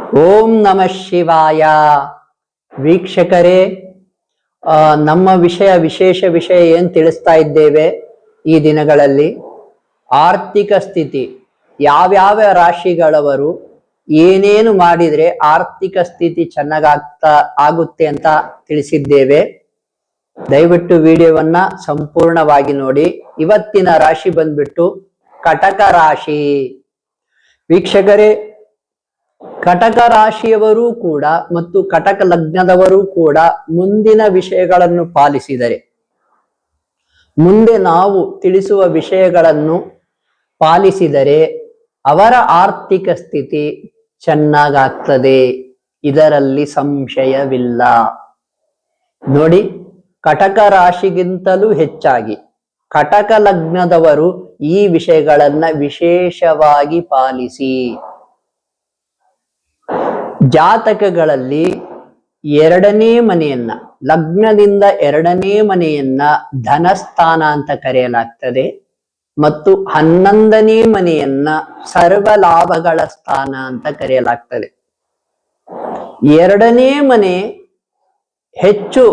ಓಂ ನಮಃ ಶಿವಾಯ. ವೀಕ್ಷಕರೇ, ನಮ್ಮ ವಿಶೇಷ ವಿಷಯ ಏನ್ ತಿಳಿಸ್ತಾ ಇದ್ದೇವೆ ಈ ದಿನಗಳಲ್ಲಿ? ಆರ್ಥಿಕ ಸ್ಥಿತಿ, ಯಾವ್ಯಾವ ರಾಶಿಗಳವರು ಏನೇನು ಮಾಡಿದ್ರೆ ಆರ್ಥಿಕ ಸ್ಥಿತಿ ಆಗುತ್ತೆ ಅಂತ ತಿಳಿಸಿದ್ದೇವೆ. ದಯವಿಟ್ಟು ವಿಡಿಯೋವನ್ನ ಸಂಪೂರ್ಣವಾಗಿ ನೋಡಿ. ಇವತ್ತಿನ ರಾಶಿ ಬಂದ್ಬಿಟ್ಟು ಕಟಕ ರಾಶಿ. ವೀಕ್ಷಕರೇ, ಕಟಕ ರಾಶಿಯವರು ಕೂಡ ಮತ್ತು ಕಟಕ ಲಗ್ನದವರು ಕೂಡ ಮುಂದಿನ ವಿಷಯಗಳನ್ನು ಪಾಲಿಸಿದರೆ, ಮುಂದೆ ನಾವು ತಿಳಿಸುವ ವಿಷಯಗಳನ್ನು ಪಾಲಿಸಿದರೆ ಅವರ ಆರ್ಥಿಕ ಸ್ಥಿತಿ ಚೆನ್ನಾಗಾಗ್ತದೆ, ಇದರಲ್ಲಿ ಸಂಶಯವಿಲ್ಲ. ನೋಡಿ, ಕಟಕ ರಾಶಿಗಿಂತಲೂ ಹೆಚ್ಚಾಗಿ ಕಟಕ ಲಗ್ನದವರು ಈ ವಿಷಯಗಳನ್ನ ವಿಶೇಷವಾಗಿ ಪಾಲಿಸಿ. ಜಾತಕಗಳಲ್ಲಿ ಎರಡನೇ ಮನೆಯನ್ನ, ಲಗ್ನದಿಂದ ಎರಡನೇ ಮನೆಯನ್ನ ಧನಸ್ಥಾನ ಅಂತ ಕರೆಯಲಾಗ್ತದೆ ಮತ್ತು 11ನೇ ಮನೆಯನ್ನ ಸರ್ವ ಲಾಭಗಳ ಸ್ಥಾನ ಅಂತ ಕರೆಯಲಾಗ್ತದೆ. ಎರಡನೇ ಮನೆ ಹೆಚ್ಚು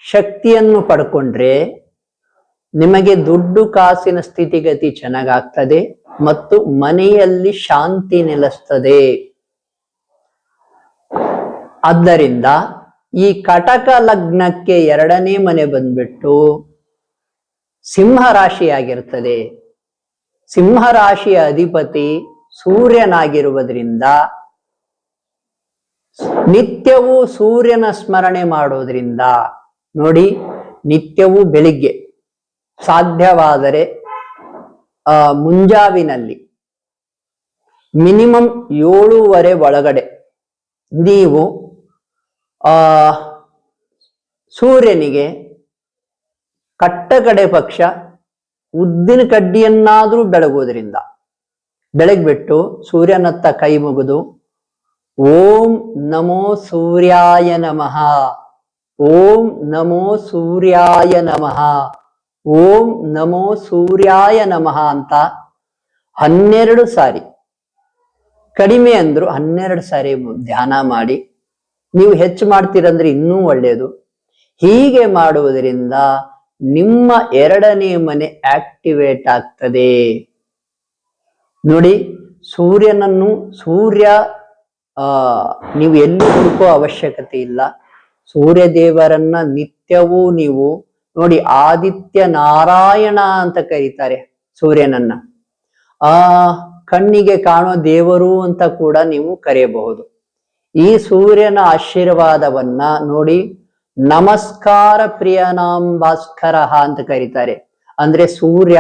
ಶಕ್ತಿಯನ್ನು ಪಡ್ಕೊಂಡ್ರೆ ನಿಮಗೆ ದುಡ್ಡು ಕಾಸಿನ ಸ್ಥಿತಿಗತಿ ಚೆನ್ನಾಗಾಗ್ತದೆ ಮತ್ತು ಮನೆಯಲ್ಲಿ ಶಾಂತಿ ನೆಲೆಸ್ತದೆ. ಆದ್ದರಿಂದ ಈ ಕಟಕ ಲಗ್ನಕ್ಕೆ ಎರಡನೇ ಮನೆ ಬಂದ್ಬಿಟ್ಟು ಸಿಂಹ ರಾಶಿಯಾಗಿರ್ತದೆ. ಸಿಂಹ ರಾಶಿಯ ಅಧಿಪತಿ ಸೂರ್ಯನಾಗಿರುವುದರಿಂದ ನಿತ್ಯವೂ ಸೂರ್ಯನ ಸ್ಮರಣೆ ಮಾಡೋದ್ರಿಂದ, ನೋಡಿ, ನಿತ್ಯವೂ ಬೆಳಿಗ್ಗೆ ಸಾಧ್ಯವಾದರೆ ಮುಂಜಾವಿನಲ್ಲಿ ಮಿನಿಮಮ್ 7:30 ಒಳಗಡೆ ನೀವು ಸೂರ್ಯನಿಗೆ ಕಟ್ಟಕಡೆ ಪಕ್ಷ ಉದ್ದಿನ ಕಡ್ಡಿಯನ್ನಾದ್ರೂ ಬೆಳಗುವುದರಿಂದ, ಬೆಳಗ್ಬಿಟ್ಟು ಸೂರ್ಯನತ್ತ ಕೈ ಮುಗಿದು ಓಂ ನಮೋ ಸೂರ್ಯಾಯ ನಮಃ, ಓಂ ನಮೋ ಸೂರ್ಯಾಯ ನಮಃ, ಓಂ ನಮೋ ಸೂರ್ಯಾಯ ನಮಃ ಅಂತ 12 ಸಾರಿ, ಕಡಿಮೆ ಅಂದ್ರು 12 ಸಾರಿ ಧ್ಯಾನ ಮಾಡಿ. ನೀವು ಹೆಚ್ಚು ಮಾಡ್ತೀರಂದ್ರೆ ಇನ್ನೂ ಒಳ್ಳೆಯದು. ಹೀಗೆ ಮಾಡುವುದರಿಂದ ನಿಮ್ಮ ಎರಡನೇ ಮನೆ ಆಕ್ಟಿವೇಟ್ ಆಗ್ತದೆ. ನೋಡಿ, ಸೂರ್ಯ ನೀವು ಎಲ್ಲಿ ಹುಡುಕೋ ಅವಶ್ಯಕತೆ ಇಲ್ಲ. ಸೂರ್ಯ ದೇವರನ್ನ ನಿತ್ಯವೂ ನೀವು ನೋಡಿ, ಆದಿತ್ಯ ನಾರಾಯಣ ಅಂತ ಕರೀತಾರೆ ಸೂರ್ಯನನ್ನ. ಕಣ್ಣಿಗೆ ಕಾಣೋ ದೇವರು ಅಂತ ಕೂಡ ನೀವು ಕರೆಯಬಹುದು. ಈ ಸೂರ್ಯನ ಆಶೀರ್ವಾದವನ್ನ ನೋಡಿ, ನಮಸ್ಕಾರ ಪ್ರಿಯನಾಂ ಭಾಸ್ಕರ ಅಂತ ಕರೀತಾರೆ. ಅಂದ್ರೆ ಸೂರ್ಯ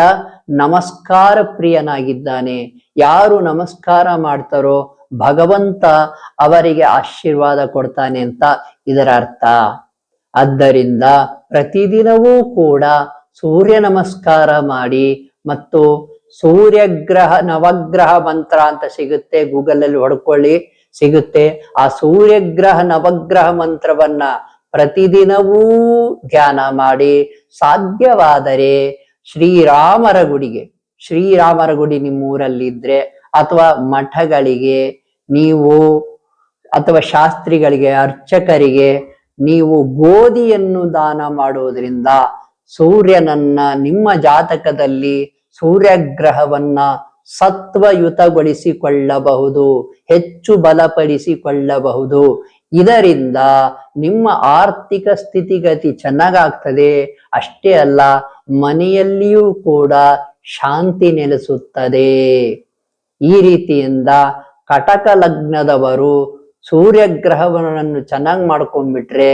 ನಮಸ್ಕಾರ ಪ್ರಿಯನಾಗಿದ್ದಾನೆ. ಯಾರು ನಮಸ್ಕಾರ ಮಾಡ್ತಾರೋ ಭಗವಂತ ಅವರಿಗೆ ಆಶೀರ್ವಾದ ಕೊಡ್ತಾನೆ ಅಂತ ಇದರ ಅರ್ಥ. ಆದ್ದರಿಂದ ಪ್ರತಿದಿನವೂ ಕೂಡ ಸೂರ್ಯ ನಮಸ್ಕಾರ ಮಾಡಿ. ಮತ್ತು ಸೂರ್ಯಗ್ರಹ ನವಗ್ರಹ ಮಂತ್ರ ಅಂತ ಸಿಗುತ್ತೆ, ಗೂಗಲ್ ಅಲ್ಲಿ ಹೊಡ್ಕೊಳ್ಳಿ, ಸಿಗುತ್ತೆ. ಆ ಸೂರ್ಯಗ್ರಹ ನವಗ್ರಹ ಮಂತ್ರವನ್ನ ಪ್ರತಿದಿನವೂ ಧ್ಯಾನ ಮಾಡಿ. ಸಾಧ್ಯವಾದರೆ ಶ್ರೀರಾಮರ ಗುಡಿ ನಿಮ್ಮೂರಲ್ಲಿದ್ರೆ ಅಥವಾ ಮಠಗಳಿಗೆ ನೀವು ಅಥವಾ ಶಾಸ್ತ್ರಿಗಳಿಗೆ, ಅರ್ಚಕರಿಗೆ ನೀವು ಗೋಧಿಯನ್ನು ದಾನ ಮಾಡುವುದರಿಂದ ಸೂರ್ಯನನ್ನ, ನಿಮ್ಮ ಜಾತಕದಲ್ಲಿ ಸೂರ್ಯಗ್ರಹವನ್ನ ಸತ್ವಯುತಗೊಳಿಸಿಕೊಳ್ಳಬಹುದು, ಹೆಚ್ಚು ಬಲಪಡಿಸಿಕೊಳ್ಳಬಹುದು. ಇದರಿಂದ ನಿಮ್ಮ ಆರ್ಥಿಕ ಸ್ಥಿತಿಗತಿ ಚೆನ್ನಾಗಾಗ್ತದೆ. ಅಷ್ಟೇ ಅಲ್ಲ, ಮನೆಯಲ್ಲಿಯೂ ಕೂಡ ಶಾಂತಿ ನೆಲೆಸುತ್ತದೆ. ಈ ರೀತಿಯಿಂದ ಕಟಕ ಲಗ್ನದವರು ಸೂರ್ಯಗ್ರಹವನ್ನು ಚೆನ್ನಾಗಿ ಮಾಡ್ಕೊಂಡ್ಬಿಟ್ರೆ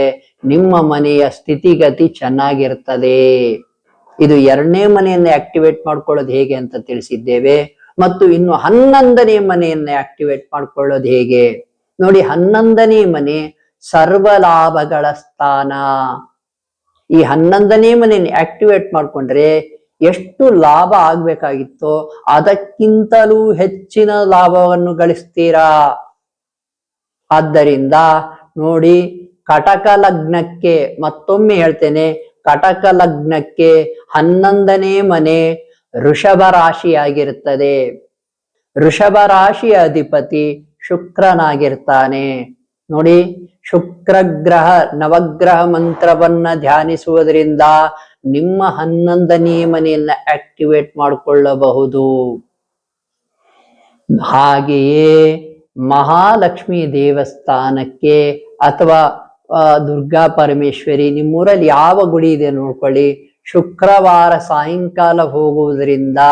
ನಿಮ್ಮ ಮನೆಯ ಸ್ಥಿತಿಗತಿ ಚೆನ್ನಾಗಿರ್ತದೆ. ಇದು ಎರಡನೇ ಮನೆಯನ್ನು ಆಕ್ಟಿವೇಟ್ ಮಾಡ್ಕೊಳ್ಳೋದು ಹೇಗೆ ಅಂತ ತಿಳಿಸಿದ್ದೇವೆ. ಮತ್ತು ಇನ್ನು 11ನೇ ಮನೆಯನ್ನು ಆಕ್ಟಿವೇಟ್ ಮಾಡ್ಕೊಳ್ಳೋದು ಹೇಗೆ ನೋಡಿ. 11ನೇ ಮನೆ ಸರ್ವ ಲಾಭಗಳ ಸ್ಥಾನ. ಈ 11ನೇ ಮನೆಯನ್ನು ಆಕ್ಟಿವೇಟ್ ಮಾಡ್ಕೊಂಡ್ರೆ ಎಷ್ಟು ಲಾಭ ಆಗ್ಬೇಕಾಗಿತ್ತೋ ಅದಕ್ಕಿಂತಲೂ ಹೆಚ್ಚಿನ ಲಾಭವನ್ನು ಗಳಿಸ್ತೀರಾ. ಆದ್ದರಿಂದ ನೋಡಿ, ಕಟಕ ಲಗ್ನಕ್ಕೆ, ಮತ್ತೊಮ್ಮೆ ಹೇಳ್ತೇನೆ, ಕಟಕ ಲಗ್ನಕ್ಕೆ 11ನೇ ಮನೆ ವೃಷಭ ರಾಶಿಯಾಗಿರುತ್ತದೆ. ವೃಷಭ ರಾಶಿಯ ಅಧಿಪತಿ ಶುಕ್ರನಾಗಿರ್ತಾನೆ. ನೋಡಿ, ಶುಕ್ರಗ್ರಹ ನವಗ್ರಹ ಮಂತ್ರವನ್ನ ಧ್ಯಾನಿಸುವುದರಿಂದ ನಿಮ್ಮ 11ನೇ ಮನೆಯನ್ನ ಆಕ್ಟಿವೇಟ್ ಮಾಡಿಕೊಳ್ಳಬಹುದು. ಹಾಗೆಯೇ ಮಹಾಲಕ್ಷ್ಮಿ ದೇವಸ್ಥಾನಕ್ಕೆ ಅಥವಾ ದುರ್ಗಾ ಪರಮೇಶ್ವರಿ, ನಿಮ್ಮೂರಲ್ಲಿ ಯಾವ ಗುಡಿ ಇದೆ ನೋಡ್ಕೊಳ್ಳಿ, ಶುಕ್ರವಾರ ಸಾಯಂಕಾಲ ಹೋಗುವುದರಿಂದ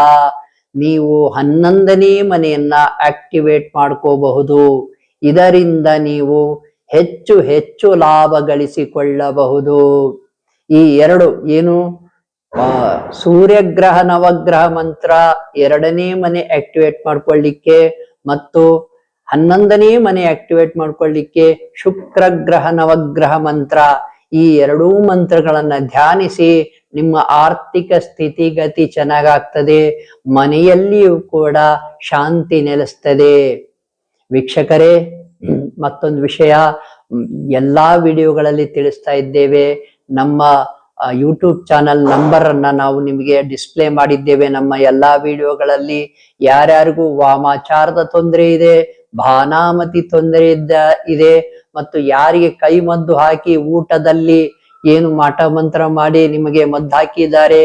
ನೀವು 11ನೇ ಮನೆಯನ್ನ ಆಕ್ಟಿವೇಟ್ ಮಾಡ್ಕೋಬಹುದು. ಇದರಿಂದ ನೀವು ಹೆಚ್ಚು ಹೆಚ್ಚು ಲಾಭ ಗಳಿಸಿಕೊಳ್ಳಬಹುದು. ಈ ಎರಡು ಏನು, ಸೂರ್ಯಗ್ರಹ ನವಗ್ರಹ ಮಂತ್ರ 2ನೇ ಮನೆ ಆಕ್ಟಿವೇಟ್ ಮಾಡ್ಕೊಳ್ಳಿಕ್ಕೆ ಮತ್ತು 11ನೇ ಮನೆ ಆಕ್ಟಿವೇಟ್ ಮಾಡ್ಕೊಳ್ಳಿಕ್ಕೆ ಶುಕ್ರಗ್ರಹ ನವಗ್ರಹ ಮಂತ್ರ, ಈ ಎರಡೂ ಮಂತ್ರಗಳನ್ನ ಧ್ಯಾನಿಸಿ ನಿಮ್ಮ ಆರ್ಥಿಕ ಸ್ಥಿತಿಗತಿ ಚೆನ್ನಾಗಾಗ್ತದೆ, ಮನೆಯಲ್ಲಿಯೂ ಕೂಡ ಶಾಂತಿ ನೆಲೆಸ್ತದೆ. ವೀಕ್ಷಕರೇ, ಮತ್ತೊಂದು ವಿಷಯ, ಎಲ್ಲಾ ವಿಡಿಯೋಗಳಲ್ಲಿ ತಿಳಿಸ್ತಾ ಇದ್ದೇವೆ. ನಮ್ಮ ಯೂಟ್ಯೂಬ್ ಚಾನಲ್ ನಂಬರ್ ಅನ್ನ ನಾವು ನಿಮಗೆ ಡಿಸ್ಪ್ಲೇ ಮಾಡಿದ್ದೇವೆ. ನಮ್ಮ ಎಲ್ಲಾ ವಿಡಿಯೋಗಳಲ್ಲಿ ಯಾರ್ಯಾರಿಗೂ ವಾಮಾಚಾರದ ತೊಂದರೆ ಇದೆ, ಭಾನಾಮತಿ ತೊಂದರೆ ಇದೆ, ಮತ್ತು ಯಾರಿಗೆ ಕೈ ಮದ್ದು ಹಾಕಿ ಊಟದಲ್ಲಿ ಏನು ಮಾಟ ಮಂತ್ರ ಮಾಡಿ ನಿಮಗೆ ಮದ್ದು ಹಾಕಿದ್ದಾರೆ,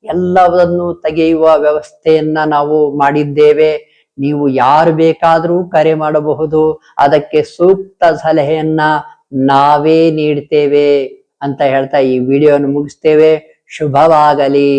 ಎಲ್ಲವನ್ನು ತೆಗೆಯುವ ವ್ಯವಸ್ಥೆಯನ್ನ ನಾವು ಮಾಡಿದ್ದೇವೆ. ನೀವು ಯಾರು ಬೇಕಾದರೂ ಕರೆ ಮಾಡಬಹುದು, ಅದಕ್ಕೆ ಸೂಕ್ತ ಸಲಹೆಯನ್ನ ನಾವೇ ನೀಡ್ತೇವೆ ಅಂತ ಹೇಳ್ತಾ ಈ ವಿಡಿಯೋವನ್ನು ಮುಗಿಸ್ತೇವೆ. ಶುಭವಾಗಲಿ.